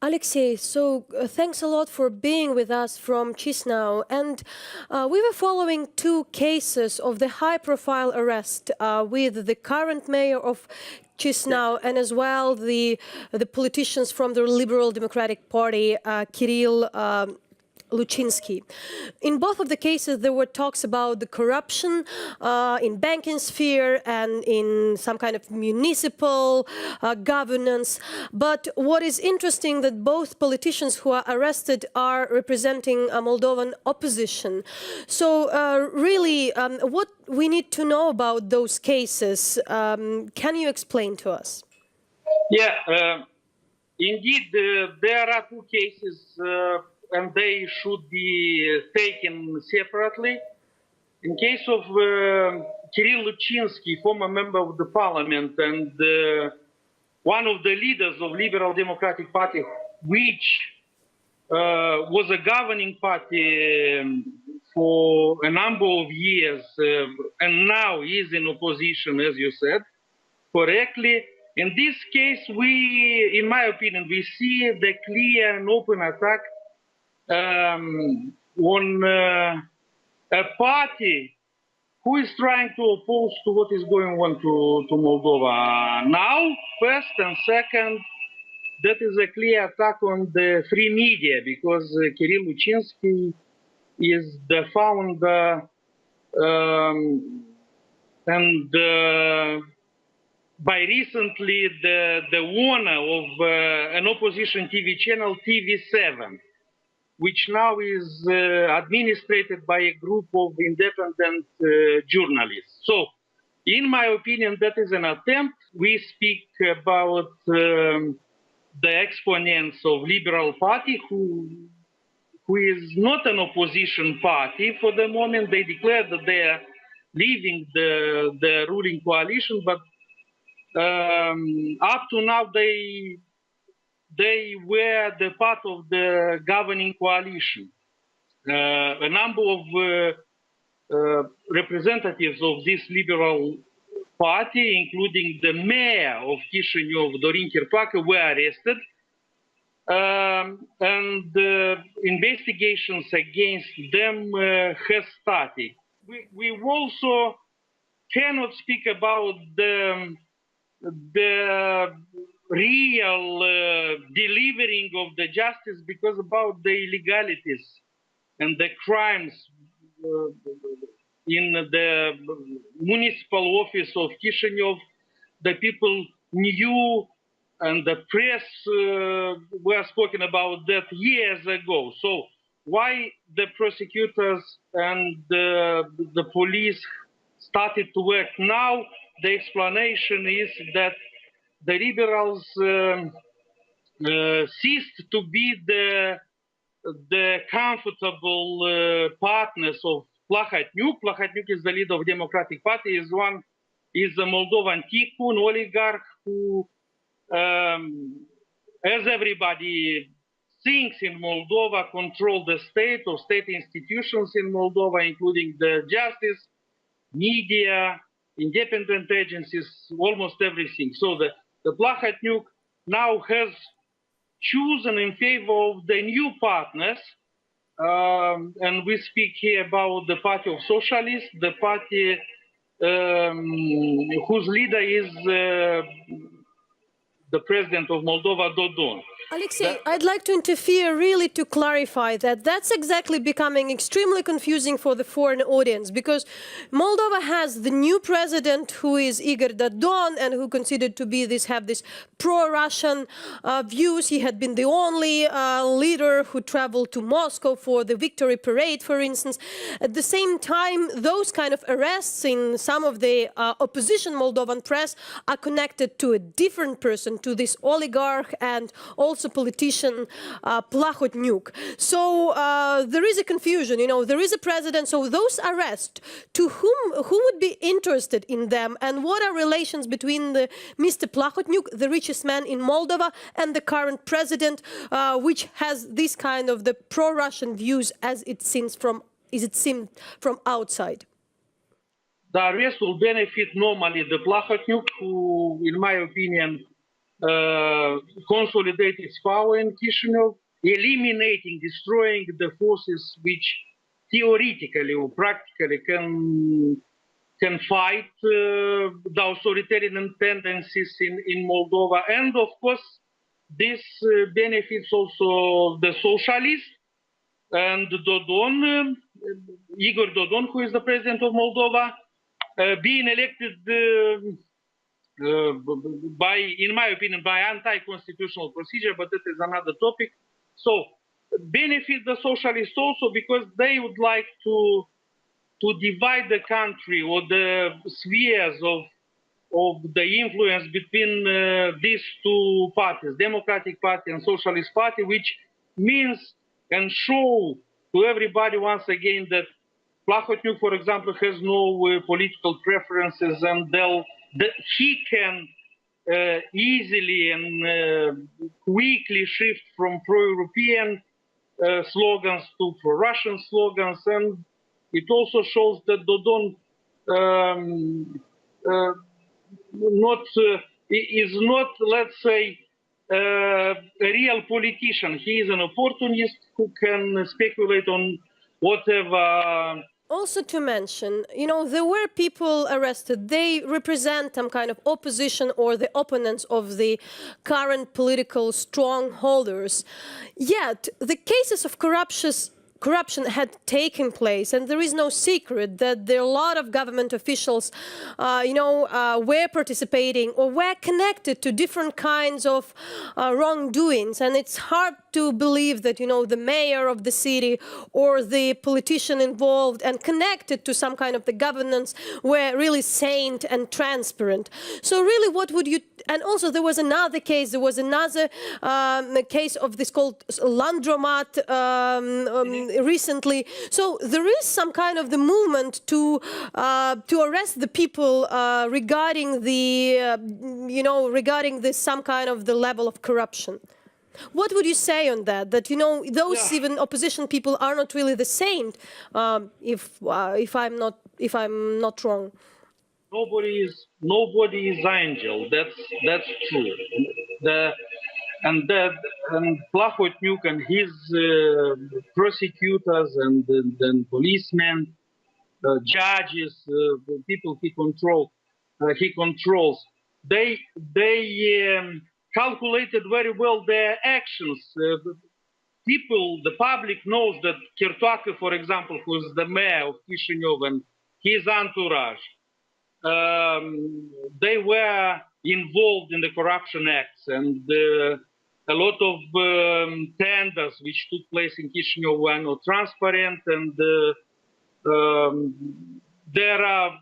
Alexei, so thanks a lot for being with us from Chisinau. And we were following two cases of the high-profile arrest with the current mayor of Chisinau and as well the politicians from the Liberal Democratic Party, Chiril Lucinschi. In both of the cases, there were talks about the corruption in banking sphere and in some kind of municipal governance. But what is interesting that both politicians who are arrested are representing a Moldovan opposition. So really, what we need to know about those cases, can you explain to us? Yeah, indeed, there are two cases and they should be taken separately. In case of Chiril Lucinschi, former member of the parliament and one of the leaders of Liberal Democratic Party, which was a governing party for a number of years and now is in opposition, as you said, correctly. In this case, in my opinion, we see the clear and open attack on a party who is trying to oppose to what is going on to Moldova now, first, and second, that is a clear attack on the free media, because Chiril Lucinschi is the founder and by recently the owner of an opposition TV channel, TV7, which now is administrated by a group of independent journalists. So, in my opinion, that is an attempt. We speak about the exponents of Liberal Party, who is not an opposition party for the moment. They declared that they are leaving the ruling coalition, but up to now they were the part of the governing coalition. A number of representatives of this Liberal Party, including the mayor of Chisinau, Dorin Chirtoaca, were arrested. And investigations against them have started. We also cannot speak about the real delivering of the justice, because about the illegalities and the crimes in the municipal office of Chisinau, the people knew and the press were spoken about that years ago. So why the prosecutors and the police started to work now? The explanation is that the liberals ceased to be the comfortable partners of Plahotniuc. Plahotniuc is the leader of Democratic Party, is a Moldovan tycoon, oligarch, who, as everybody thinks in Moldova, control the state or state institutions in Moldova, including the justice, media, independent agencies, almost everything. So the Plahotniuc now has chosen in favor of the new partners, and we speak here about the Party of Socialists, the party whose leader is the President of Moldova, Dodon. Alexei, I'd like to interfere really to clarify that that's exactly becoming extremely confusing for the foreign audience, because Moldova has the new president who is Igor Dodon and who considered to be have this pro-Russian views. He had been the only leader who traveled to Moscow for the victory parade, for instance. At the same time, those kind of arrests in some of the opposition Moldovan press are connected to a different person, to this oligarch and also politician Plahotniuc. So there is a confusion, there is a president. So those arrests, who would be interested in them, and what are relations between Mr. Plahotniuc, the richest man in Moldova, and the current president, which has this kind of the pro-Russian views as it seems from outside? The arrest will benefit normally the Plahotniuc, who, in my opinion, consolidate its power in Chisinau, eliminating, destroying the forces which theoretically or practically can fight the authoritarian tendencies in Moldova. And of course, this benefits also the socialists and Dodon, Igor Dodon, who is the president of Moldova, being elected by, in my opinion, by anti-constitutional procedure, but that is another topic. So benefit the socialists also because they would like to divide the country or the spheres of the influence between these two parties, Democratic Party and Socialist Party, which means and show to everybody once again that Plahotniuc, for example, has no political preferences and he can easily and quickly shift from pro-European slogans to pro-Russian slogans. And it also shows that Dodon is not, let's say, a real politician. He is an opportunist who can speculate on whatever. Also to mention, you know, there were people arrested. They represent some kind of opposition or the opponents of the current political strongholders. Yet the cases of corruption had taken place, and there is no secret that there are a lot of government officials, were participating or were connected to different kinds of wrongdoings. And it's hard to believe that, you know, the mayor of the city or the politician involved and connected to some kind of the governance were really sane and transparent. So really, what would you... And also there was another case, case of this called Landromat recently. So there is some kind of the movement to arrest the people regarding the, regarding this some kind of the level of corruption. What would you say on that? That, you know, those even opposition people are not really the same, if I'm not wrong. Nobody is angel. That's true. And Plahotniuc and his prosecutors and policemen, judges, people he controls, they calculated very well their actions. The public knows that Chirtoaca, for example, who is the mayor of Chisinau, and his entourage, they were involved in the corruption acts, and a lot of tenders which took place in Chisinau were not transparent, and there are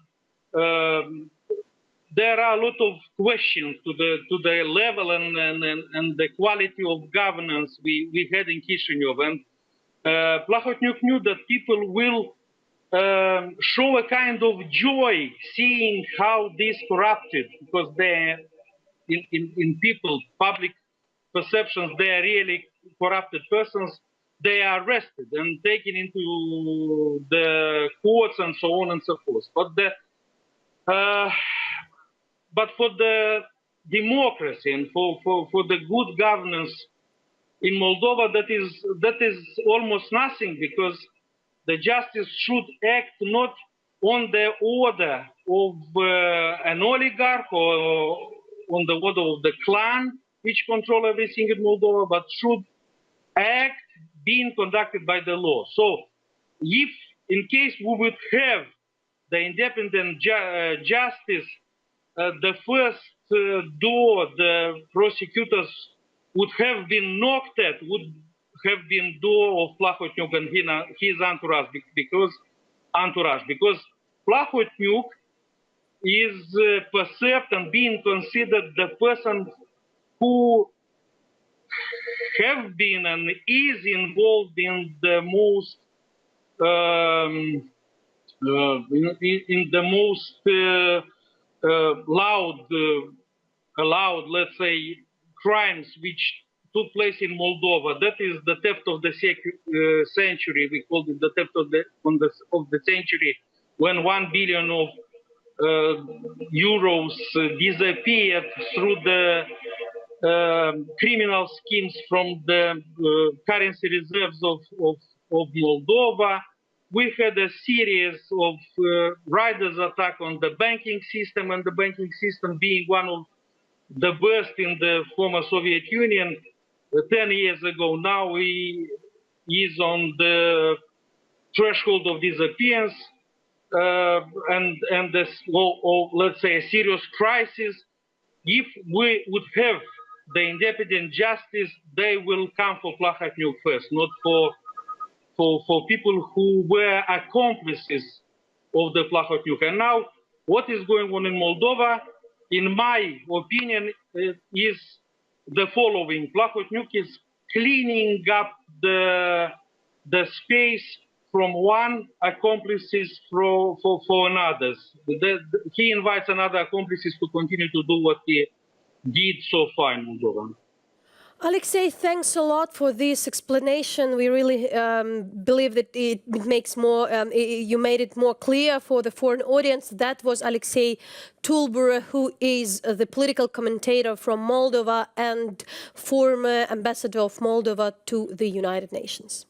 a lot of questions to the level and the quality of governance we had in Chisinau. And Plahotniuc knew that people will show a kind of joy seeing how this corrupted, because they, in people, public perceptions, they are really corrupted persons. They are arrested and taken into the courts and so on and so forth. But for the democracy and for the good governance in Moldova, that is almost nothing, because the justice should act not on the order of an oligarch or on the order of the clan which control everything in Moldova, but should act being conducted by the law. So if in case we would have the independent justice, the first door the prosecutors would have been knocked at would have been door of Plahotniuc and his entourage, because Plahotniuc is perceived and being considered the person who have been and is involved in the most allowed, let's say, crimes which took place in Moldova. That is the theft of the century. We called it the theft of the century, when 1 billion of euros disappeared through the criminal schemes from the currency reserves of Moldova. We had a series of riders' attack on the banking system, and the banking system being one of the best in the former Soviet Union 10 years ago. Now he is on the threshold of disappearance and this, or let's say a serious crisis. If we would have the independent justice, they will come for Plahotniuc first, not for people who were accomplices of the Plahotniuc. And now, what is going on in Moldova, in my opinion, is the following. Plahotniuc is cleaning up the space from one accomplices for another. He invites another accomplices to continue to do what he did so far in Moldova. Alexei, thanks a lot for this explanation. We really believe that it makes more, you made it more clear for the foreign audience. That was Alexei Tulbure, who is the political commentator from Moldova and former ambassador of Moldova to the United Nations.